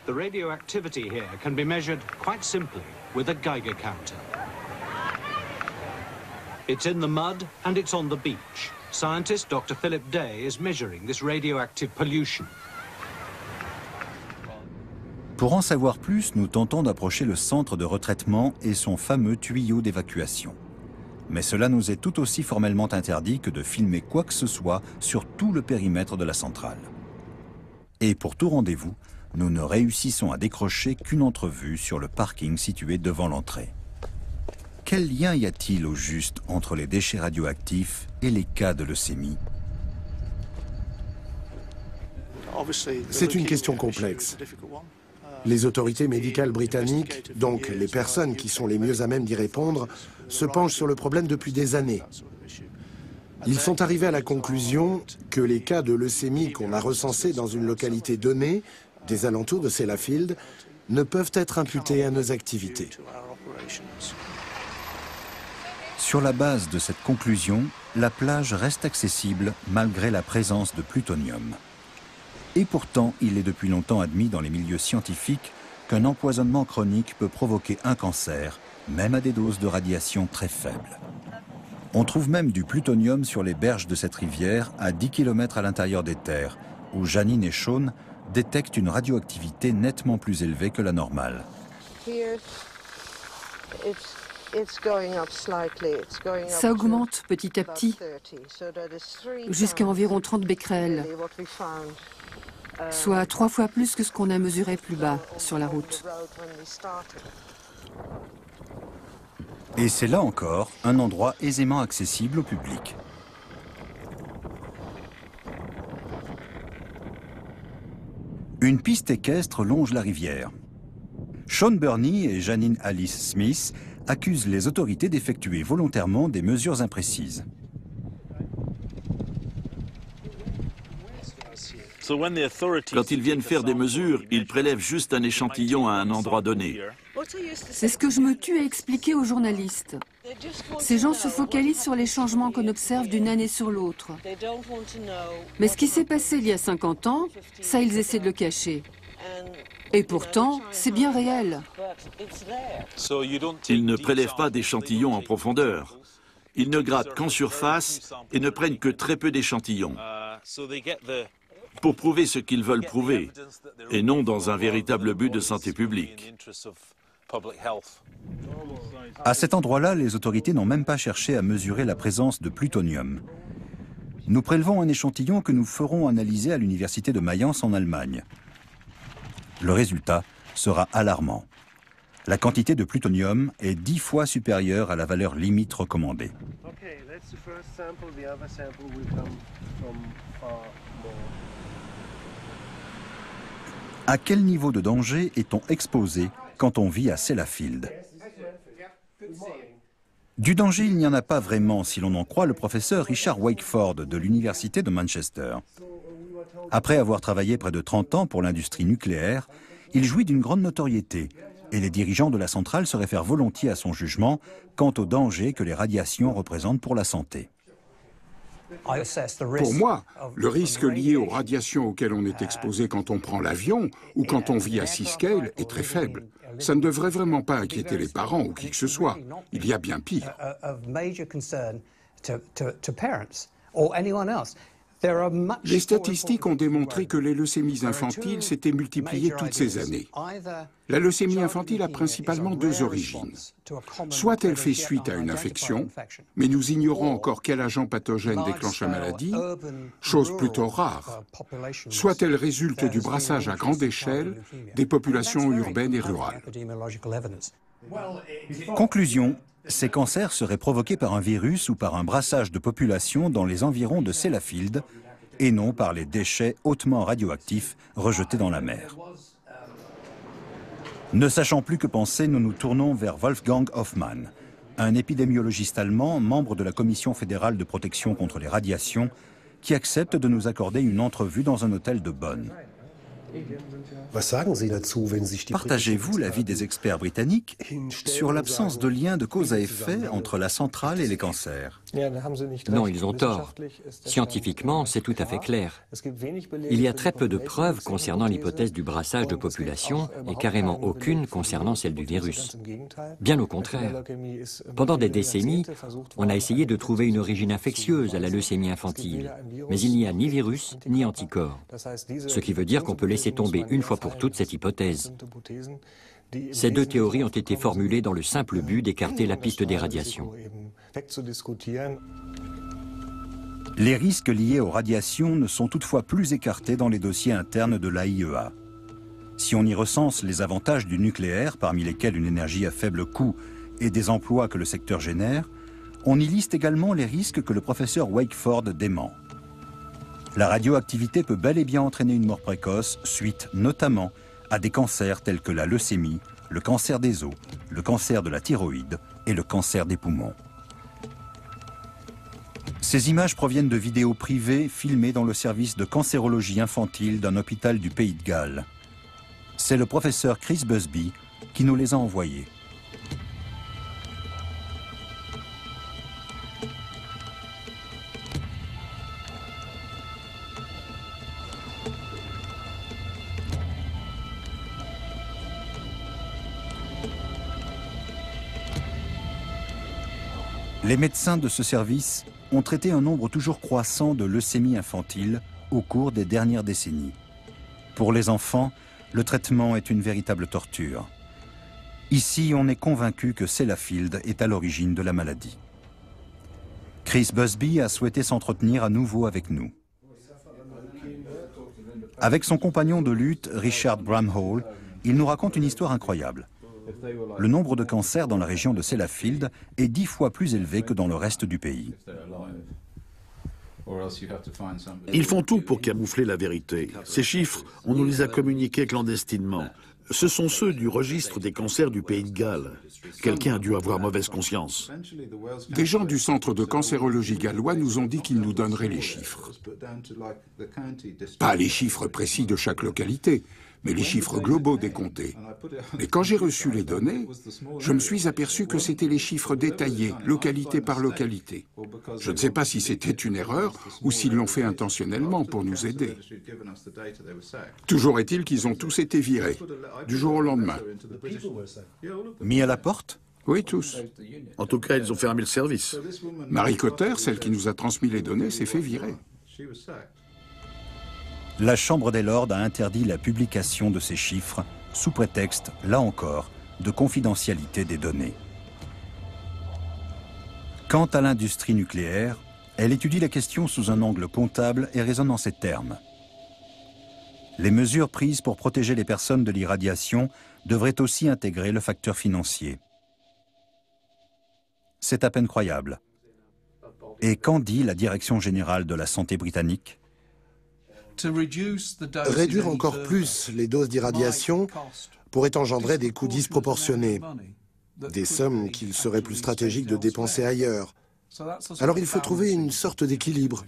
Speaker 11: The radioactivity here can be measured quite simply with a Geiger counter. It's in the mud and it's on the beach. Scientist Dr. Philip Day is measuring this radioactive pollution.
Speaker 2: Pour en savoir plus, nous tentons d'approcher le centre de retraitement et son fameux tuyau d'évacuation. Mais cela nous est tout aussi formellement interdit que de filmer quoi que ce soit sur tout le périmètre de la centrale. Et pour tout rendez-vous, nous ne réussissons à décrocher qu'une entrevue sur le parking situé devant l'entrée. Quel lien y a-t-il au juste entre les déchets radioactifs et les cas de leucémie?
Speaker 5: C'est une question complexe. Les autorités médicales britanniques, donc les personnes qui sont les mieux à même d'y répondre, se penchent sur le problème depuis des années. Ils sont arrivés à la conclusion que les cas de leucémie qu'on a recensés dans une localité donnée, des alentours de Sellafield, ne peuvent être imputés à nos activités.
Speaker 2: Sur la base de cette conclusion, la plage reste accessible malgré la présence de plutonium. Et pourtant, il est depuis longtemps admis dans les milieux scientifiques qu'un empoisonnement chronique peut provoquer un cancer, même à des doses de radiation très faibles. On trouve même du plutonium sur les berges de cette rivière à 10 km à l'intérieur des terres, où Janine et Sean détectent une radioactivité nettement plus élevée que la normale.
Speaker 10: Ça augmente petit à petit, jusqu'à environ 30 becquerels, soit 3 fois plus que ce qu'on a mesuré plus bas sur la route.
Speaker 2: Et c'est là encore un endroit aisément accessible au public. Une piste équestre longe la rivière. Sean Burney et Janine Alice Smith accusent les autorités d'effectuer volontairement des mesures imprécises.
Speaker 3: Quand ils viennent faire des mesures, ils prélèvent juste un échantillon à un endroit donné.
Speaker 10: C'est ce que je me tue à expliquer aux journalistes. Ces gens se focalisent sur les changements qu'on observe d'une année sur l'autre. Mais ce qui s'est passé il y a 50 ans, ça, ils essaient de le cacher. Et pourtant, c'est bien réel.
Speaker 3: Ils ne prélèvent pas d'échantillons en profondeur. Ils ne grattent qu'en surface et ne prennent que très peu d'échantillons, pour prouver ce qu'ils veulent prouver, et non dans un véritable but de santé publique.
Speaker 2: À cet endroit-là, les autorités n'ont même pas cherché à mesurer la présence de plutonium. Nous prélevons un échantillon que nous ferons analyser à l'université de Mayence en Allemagne. Le résultat sera alarmant. La quantité de plutonium est 10 fois supérieure à la valeur limite recommandée. À quel niveau de danger est-on exposé quand on vit à Sellafield? Du danger, il n'y en a pas vraiment si l'on en croit le professeur Richard Wakeford de l'Université de Manchester. Après avoir travaillé près de 30 ans pour l'industrie nucléaire, il jouit d'une grande notoriété et les dirigeants de la centrale se réfèrent volontiers à son jugement quant au danger que les radiations représentent pour la santé.
Speaker 6: Pour moi, le risque lié aux radiations auxquelles on est exposé quand on prend l'avion ou quand on vit à Seascale est très faible. Ça ne devrait vraiment pas inquiéter les parents ou qui que ce soit. Il y a bien pire. Les statistiques ont démontré que les leucémies infantiles s'étaient multipliées toutes ces années. La leucémie infantile a principalement 2 origines. Soit elle fait suite à une infection, mais nous ignorons encore quel agent pathogène déclenche la maladie, chose plutôt rare. Soit elle résulte du brassage à grande échelle des populations urbaines et rurales.
Speaker 2: Conclusion. Ces cancers seraient provoqués par un virus ou par un brassage de population dans les environs de Sellafield et non par les déchets hautement radioactifs rejetés dans la mer. Ne sachant plus que penser, nous nous tournons vers Wolfgang Hoffmann, un épidémiologiste allemand, membre de la Commission fédérale de protection contre les radiations, qui accepte de nous accorder une entrevue dans un hôtel de Bonn. Partagez-vous l'avis des experts britanniques sur l'absence de lien de cause à effet entre la centrale et les cancers?
Speaker 9: Non, ils ont tort. Scientifiquement, c'est tout à fait clair. Il y a très peu de preuves concernant l'hypothèse du brassage de population et carrément aucune concernant celle du virus. Bien au contraire. Pendant des décennies, on a essayé de trouver une origine infectieuse à la leucémie infantile, mais il n'y a ni virus ni anticorps. Ce qui veut dire qu'on peut laisser tomber une fois pour toutes cette hypothèse. Ces deux théories ont été formulées dans le simple but d'écarter la piste des radiations.
Speaker 2: Les risques liés aux radiations ne sont toutefois plus écartés dans les dossiers internes de l'AIEA. Si on y recense les avantages du nucléaire, parmi lesquels une énergie à faible coût et des emplois que le secteur génère, on y liste également les risques que le professeur Wakeford dément. La radioactivité peut bel et bien entraîner une mort précoce, suite notamment à des cancers tels que la leucémie, le cancer des os, le cancer de la thyroïde et le cancer des poumons. Ces images proviennent de vidéos privées filmées dans le service de cancérologie infantile d'un hôpital du Pays de Galles. C'est le professeur Chris Busby qui nous les a envoyées. Les médecins de ce service ont traité un nombre toujours croissant de leucémie infantile au cours des dernières décennies. Pour les enfants, le traitement est une véritable torture. Ici, on est convaincu que Sellafield est à l'origine de la maladie. Chris Busby a souhaité s'entretenir à nouveau avec nous. Avec son compagnon de lutte, Richard Bramhall, il nous raconte une histoire incroyable. Le nombre de cancers dans la région de Sellafield est 10 fois plus élevé que dans le reste du pays.
Speaker 4: Ils font tout pour camoufler la vérité. Ces chiffres, on nous les a communiqués clandestinement. Ce sont ceux du registre des cancers du Pays de Galles. Quelqu'un a dû avoir mauvaise conscience.
Speaker 6: Des gens du centre de cancérologie gallois nous ont dit qu'ils nous donneraient les chiffres. Pas les chiffres précis de chaque localité, mais les chiffres globaux des comtés. Et quand j'ai reçu les données, je me suis aperçu que c'était les chiffres détaillés, localité par localité. Je ne sais pas si c'était une erreur ou s'ils l'ont fait intentionnellement pour nous aider. Toujours est-il qu'ils ont tous été virés, du jour au lendemain.
Speaker 2: Mis à la porte?
Speaker 6: Oui, tous.
Speaker 4: En tout cas, ils ont fermé le service.
Speaker 6: Marie Cotter, celle qui nous a transmis les données, s'est fait virer.
Speaker 2: La Chambre des Lords a interdit la publication de ces chiffres sous prétexte, là encore, de confidentialité des données. Quant à l'industrie nucléaire, elle étudie la question sous un angle comptable et raisonne en ces termes. Les mesures prises pour protéger les personnes de l'irradiation devraient aussi intégrer le facteur financier. C'est à peine croyable. Et qu'en dit la Direction générale de la santé britannique ?
Speaker 5: Réduire encore plus les doses d'irradiation pourrait engendrer des coûts disproportionnés, des sommes qu'il serait plus stratégique de dépenser ailleurs. Alors il faut trouver une sorte d'équilibre.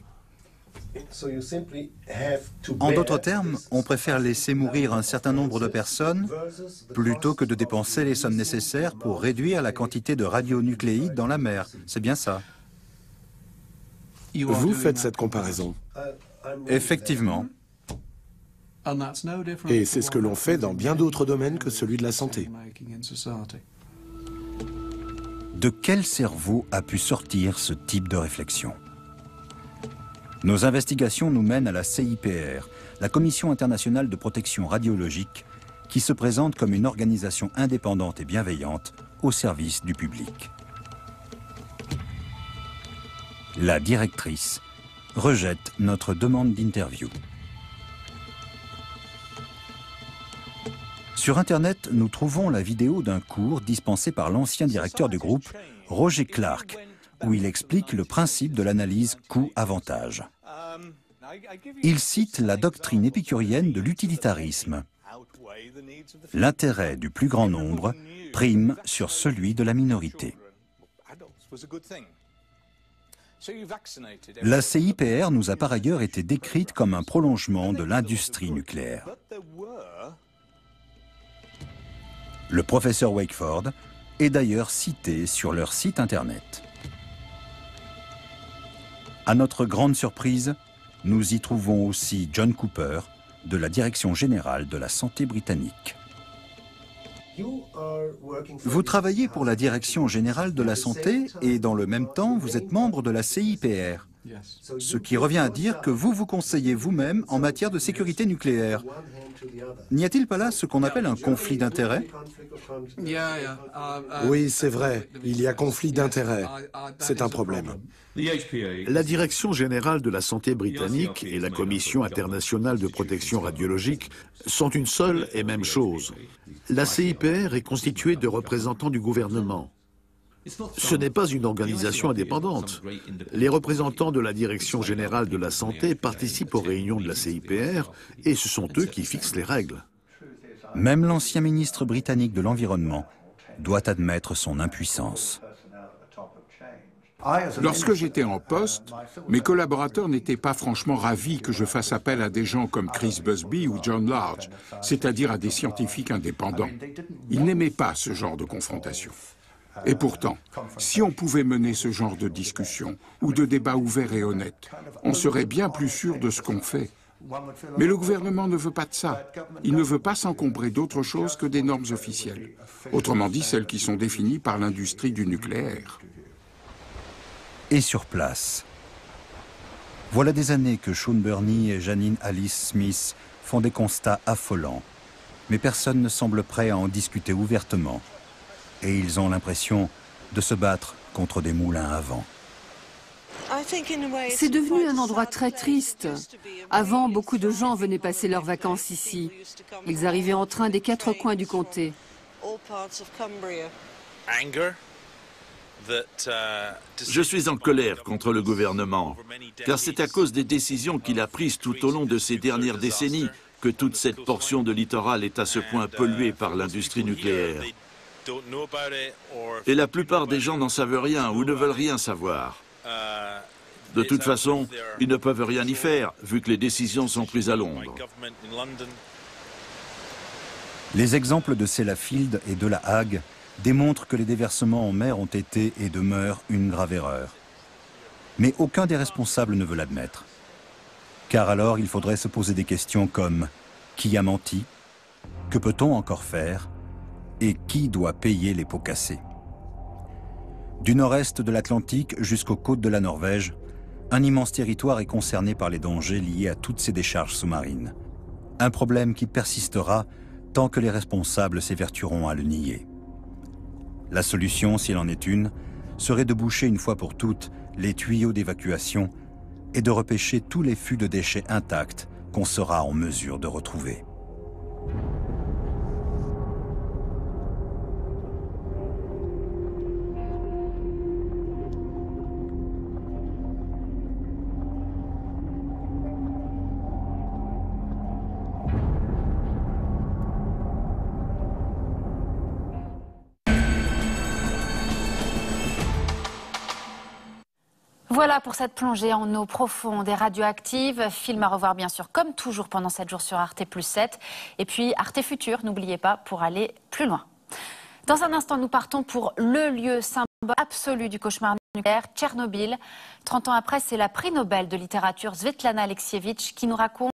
Speaker 2: En d'autres termes, on préfère laisser mourir un certain nombre de personnes plutôt que de dépenser les sommes nécessaires pour réduire la quantité de radionucléides dans la mer. C'est bien ça.
Speaker 5: Vous faites cette comparaison.
Speaker 2: Effectivement.
Speaker 5: Et c'est ce que l'on fait dans bien d'autres domaines que celui de la santé.
Speaker 2: De quel cerveau a pu sortir ce type de réflexion? Nos investigations nous mènent à la CIPR, la Commission internationale de protection radiologique, qui se présente comme une organisation indépendante et bienveillante au service du public. La directrice rejette notre demande d'interview. Sur Internet, nous trouvons la vidéo d'un cours dispensé par l'ancien directeur du groupe, Roger Clark, où il explique le principe de l'analyse coût-avantage. Il cite la doctrine épicurienne de l'utilitarisme. L'intérêt du plus grand nombre prime sur celui de la minorité. La CIPR nous a par ailleurs été décrite comme un prolongement de l'industrie nucléaire. Le professeur Wakeford est d'ailleurs cité sur leur site internet. À notre grande surprise, nous y trouvons aussi John Cooper de la Direction générale de la santé britannique. Vous travaillez pour la Direction générale de la santé et dans le même temps, vous êtes membre de la CIPR. Ce qui revient à dire que vous vous conseillez vous-même en matière de sécurité nucléaire. N'y a-t-il pas là ce qu'on appelle un conflit d'intérêts?
Speaker 5: Oui, c'est vrai, il y a conflit d'intérêts. C'est un problème.
Speaker 4: La Direction générale de la santé britannique et la Commission internationale de protection radiologique sont une seule et même chose. La CIPR est constituée de représentants du gouvernement. Ce n'est pas une organisation indépendante. Les représentants de la Direction générale de la santé participent aux réunions de la CIPR et ce sont eux qui fixent les règles.
Speaker 2: Même l'ancien ministre britannique de l'Environnement doit admettre son impuissance.
Speaker 6: Lorsque j'étais en poste, mes collaborateurs n'étaient pas franchement ravis que je fasse appel à des gens comme Chris Busby ou John Large, c'est-à-dire à des scientifiques indépendants. Ils n'aimaient pas ce genre de confrontation. Et pourtant, si on pouvait mener ce genre de discussion ou de débat ouvert et honnête, on serait bien plus sûr de ce qu'on fait. Mais le gouvernement ne veut pas de ça. Il ne veut pas s'encombrer d'autre chose que des normes officielles. Autrement dit, celles qui sont définies par l'industrie du nucléaire.
Speaker 2: Et sur place. Voilà des années que Sean Burney et Janine Alice Smith font des constats affolants. Mais personne ne semble prêt à en discuter ouvertement. Et ils ont l'impression de se battre contre des moulins à vent.
Speaker 10: C'est devenu un endroit très triste. Avant, beaucoup de gens venaient passer leurs vacances ici. Ils arrivaient en train des 4 coins du comté.
Speaker 3: Je suis en colère contre le gouvernement, car c'est à cause des décisions qu'il a prises tout au long de ces dernières décennies que toute cette portion de littoral est à ce point polluée par l'industrie nucléaire. Et la plupart des gens n'en savent rien ou ne veulent rien savoir. De toute façon, ils ne peuvent rien y faire, vu que les décisions sont prises à Londres.
Speaker 2: Les exemples de Sellafield et de La Hague démontrent que les déversements en mer ont été et demeurent une grave erreur. Mais aucun des responsables ne veut l'admettre. Car alors, il faudrait se poser des questions comme « Qui a menti ? Que peut-on encore faire ? Et qui doit payer les pots cassés ?» Du nord-est de l'Atlantique jusqu'aux côtes de la Norvège, un immense territoire est concerné par les dangers liés à toutes ces décharges sous-marines. Un problème qui persistera tant que les responsables s'évertueront à le nier. La solution, s'il en est une, serait de boucher une fois pour toutes les tuyaux d'évacuation et de repêcher tous les fûts de déchets intacts qu'on sera en mesure de retrouver.
Speaker 1: Voilà pour cette plongée en eau profonde et radioactive. Film à revoir bien sûr comme toujours pendant 7 jours sur Arte Plus 7. Et puis Arte Futur, n'oubliez pas, pour aller plus loin. Dans un instant, nous partons pour le lieu symbole absolu du cauchemar nucléaire, Tchernobyl. 30 ans après, c'est la prix Nobel de littérature Svetlana Alexievitch qui nous raconte